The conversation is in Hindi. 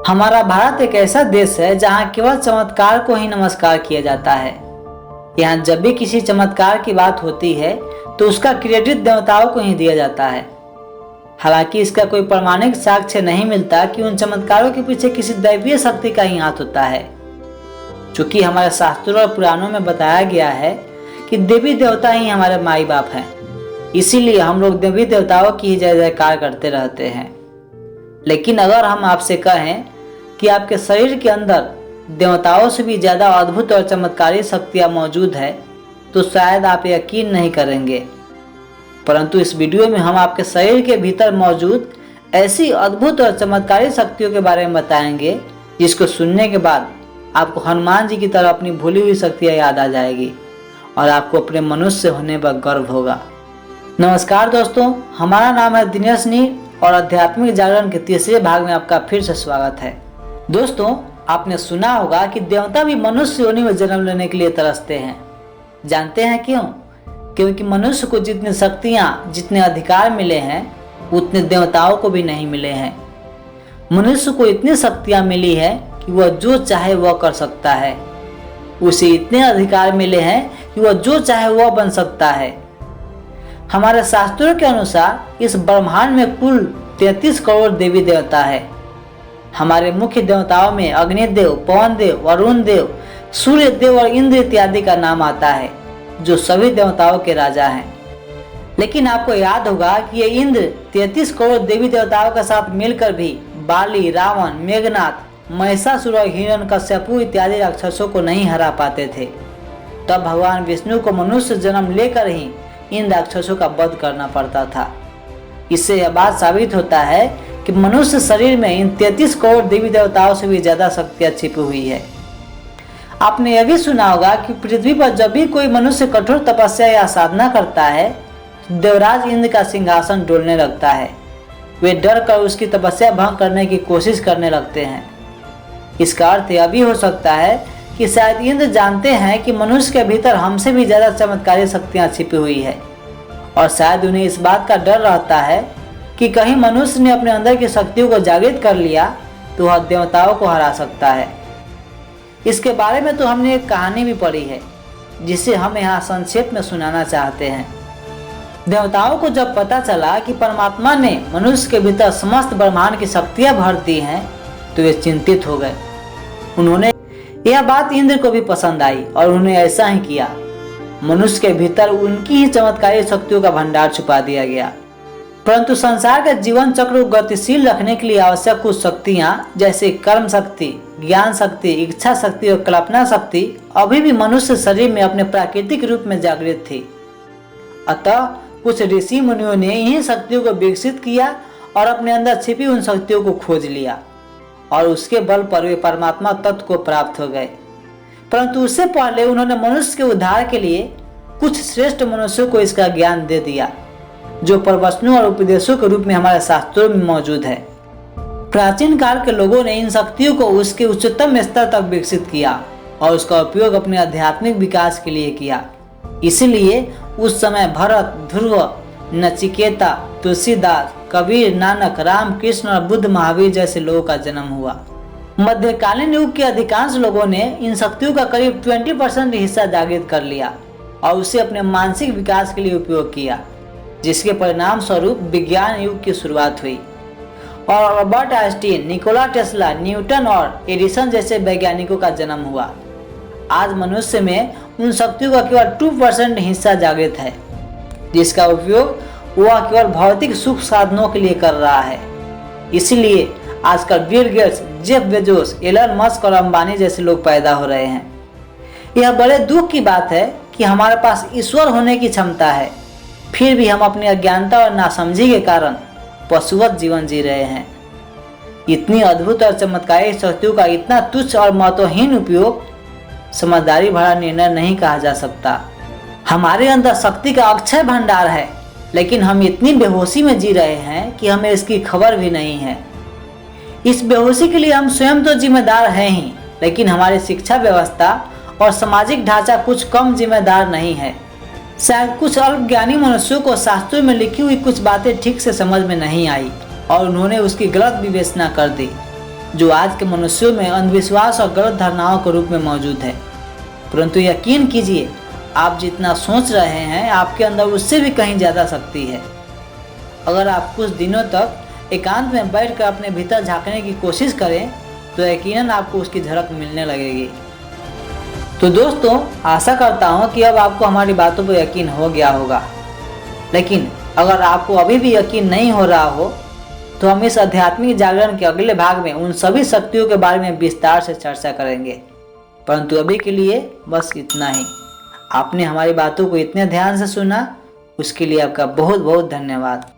हमारा भारत एक ऐसा देश है जहाँ केवल चमत्कार को ही नमस्कार किया जाता है। यहाँ जब भी किसी चमत्कार की बात होती है तो उसका क्रेडिट देवताओं को ही दिया जाता है। हालांकि इसका कोई प्रमाणिक साक्ष्य नहीं मिलता कि उन चमत्कारों के पीछे किसी दैवीय शक्ति का ही हाथ होता है। चूंकि हमारे शास्त्रों और पुराणों में बताया गया है कि देवी देवता ही हमारे माई बाप हैं, इसीलिए हम लोग देवी देवताओं की ही जय जयकार करते रहते हैं। लेकिन अगर हम आपसे कहें कि आपके शरीर के अंदर देवताओं से भी ज्यादा अद्भुत और चमत्कारी शक्तियां मौजूद है तो शायद आप यकीन नहीं करेंगे। परंतु इस वीडियो में हम आपके शरीर के भीतर मौजूद ऐसी अद्भुत और चमत्कारी शक्तियों के बारे में बताएंगे जिसको सुनने के बाद आपको हनुमान जी की तरह अपनी भूली हुई शक्तियां याद आ जाएगी और आपको अपने मनुष्य होने पर गर्व होगा। नमस्कार दोस्तों, हमारा नाम है दिनेश नीर और आध्यात्मिक जागरण के तीसरे भाग में आपका फिर से स्वागत है। दोस्तों, आपने सुना होगा कि देवता भी मनुष्य योनि में जन्म लेने के लिए तरसते हैं। जानते हैं क्यों? क्योंकि मनुष्य को जितनी शक्तियां, जितने अधिकार मिले हैं उतने देवताओं को भी नहीं मिले हैं। मनुष्य को इतनी शक्तियां मिली है कि वह जो चाहे वह कर सकता है। उसे इतने अधिकार मिले हैं कि वह जो चाहे वह बन सकता है। हमारे शास्त्रों के अनुसार इस ब्रह्मांड में कुल 33 करोड़ देवी देवता है। हमारे मुख्य देवताओं में अग्निदेव, पवन देव, वरुण देव, सूर्य देव और इंद्र इत्यादि का नाम आता है, जो सभी देवताओं के राजा हैं। लेकिन आपको याद होगा कि ये इंद्र 33 करोड़ देवी देवताओं के साथ मिलकर भी बाली, रावण, मेघनाथ, महिषासुर और हिरण्यकश्यपु इत्यादि राक्षसों को नहीं हरा पाते थे। तब भगवान विष्णु को मनुष्य जन्म लेकर ही इन राक्षसों का वध करना पड़ता था। इससे यह बात साबित होता है कि मनुष्य शरीर में इन 33 करोड़ देवी देवताओं से भी ज्यादा शक्तियां छिपी हुई है। आपने यह भी सुना होगा कि पृथ्वी पर जब भी कोई मनुष्य कठोर तपस्या या साधना करता है तो देवराज इंद्र का सिंहासन डोलने लगता है। वे डर कर उसकी तपस्या भंग करने की कोशिश करने लगते हैं। इसका अर्थ यह भी हो सकता है कि शायद इंद्र जानते हैं कि मनुष्य के भीतर हमसे भी ज्यादा चमत्कारी शक्तियां छिपी हुई है और शायद उन्हें इस बात का डर रहता है कि कहीं मनुष्य ने अपने अंदर की शक्तियों को जागृत कर लिया तो वह देवताओं को हरा सकता है। इसके बारे में तो हमने एक कहानी भी पढ़ी है जिसे हम यहाँ संक्षेप में सुनाना चाहते हैं। देवताओं को जब पता चला कि परमात्मा ने मनुष्य के भीतर समस्त ब्रह्मांड की शक्तियां भर दी हैं तो वे चिंतित हो गए। उन्होंने यह बात इंद्र को भी पसंद आई और उन्होंने ऐसा ही किया। मनुष्य के भीतर उनकी ही चमत्कारी शक्तियों का भंडार छुपा दिया गया। परंतु संसार के जीवन चक्र को गतिशील रखने के लिए आवश्यक कुछ शक्तियां जैसे कर्म शक्ति, ज्ञान शक्ति, इच्छा शक्ति और कल्पना शक्ति अभी भी मनुष्य शरीर में अपने प्राकृतिक रूप में जागृत थी। अतः कुछ ऋषि मुनियों ने इन्हीं शक्तियों को विकसित किया और अपने अंदर छिपी उन शक्तियों को खोज लिया और उसके बल पर वे परमात्मा तत्व को प्राप्त हो गए। परंतु उससे पहले उन्होंने मनुष्य के उद्धार के लिए कुछ श्रेष्ठ मनुष्यों को इसका ज्ञान दे दिया, जो प्रवचनों और उपदेशों के रूप में हमारे शास्त्रों में मौजूद है। प्राचीन काल के लोगों ने इन शक्तियों को उसके उच्चतम स्तर तक विकसित किया और उसका उपयोग अपने आध्यात्मिक विकास के लिए किया। इसलिए उस समय भरत, ध्रुव, नचिकेता, तुलसीदास, कबीर, नानक, राम, कृष्ण और बुद्ध, महावीर जैसे लोगों का जन्म हुआ। मध्यकालीन युग के अधिकांश लोगों ने इन शक्तियों का करीब 20% हिस्सा जागृत कर लिया और उसे अपने मानसिक विकास के लिए उपयोग किया, जिसके परिणाम स्वरूप विज्ञान युग की शुरुआत हुई और Robert Einstein, Nikola Tesla, Newton और एडिसन जैसे वैज्ञानिकों का जन्म हुआ। आज मनुष्य में उन शक्तियों का केवल 2% हिस्सा जागृत है, जिसका उपयोग वह केवल भौतिक सुख साधनों के लिए कर रहा है। इसलिए आजकल Bill Gates, Jeff Bezos, Elon Musk और अंबानी जैसे लोग पैदा हो रहे हैं। यह बड़े दुख की बात है कि हमारे पास ईश्वर होने की क्षमता है, फिर भी हम अपनी अज्ञानता और नासमझी के कारण पशुवत जीवन जी रहे हैं। इतनी अद्भुत और चमत्कारी शक्तियों का इतना तुच्छ और महत्वहीन उपयोग समझदारी भरा निर्णय नहीं कहा जा सकता। हमारे अंदर शक्ति का अक्षय भंडार है, लेकिन हम इतनी बेहोशी में जी रहे हैं कि हमें इसकी खबर भी नहीं है। इस बेहोशी के लिए हम स्वयं तो जिम्मेदार हैं ही, लेकिन हमारी शिक्षा व्यवस्था और सामाजिक ढांचा कुछ कम जिम्मेदार नहीं है। शायद कुछ अल्पज्ञानी मनुष्यों को शास्त्रों में लिखी हुई कुछ बातें ठीक से समझ में नहीं आई और उन्होंने उसकी गलत विवेचना कर दी। जो आज के मनुष्यों में अंधविश्वास और गलत धारणाओं के रूप में मौजूद है। परंतु यकीन कीजिए, आप जितना सोच रहे हैं आपके अंदर उससे भी कहीं ज़्यादा शक्ति है। अगर आप कुछ दिनों तक एकांत में बैठकर अपने भीतर झांकने की कोशिश करें तो यकीनन आपको उसकी झलक मिलने लगेगी। तो दोस्तों, आशा करता हूँ कि अब आपको हमारी बातों पर यकीन हो गया होगा। लेकिन अगर आपको अभी भी यकीन नहीं हो रहा हो तो हम इस आध्यात्मिक जागरण के अगले भाग में उन सभी शक्तियों के बारे में विस्तार से चर्चा करेंगे। परंतु अभी के लिए बस इतना ही। आपने हमारी बातों को इतने ध्यान से सुना, उसके लिए आपका बहुत बहुत धन्यवाद।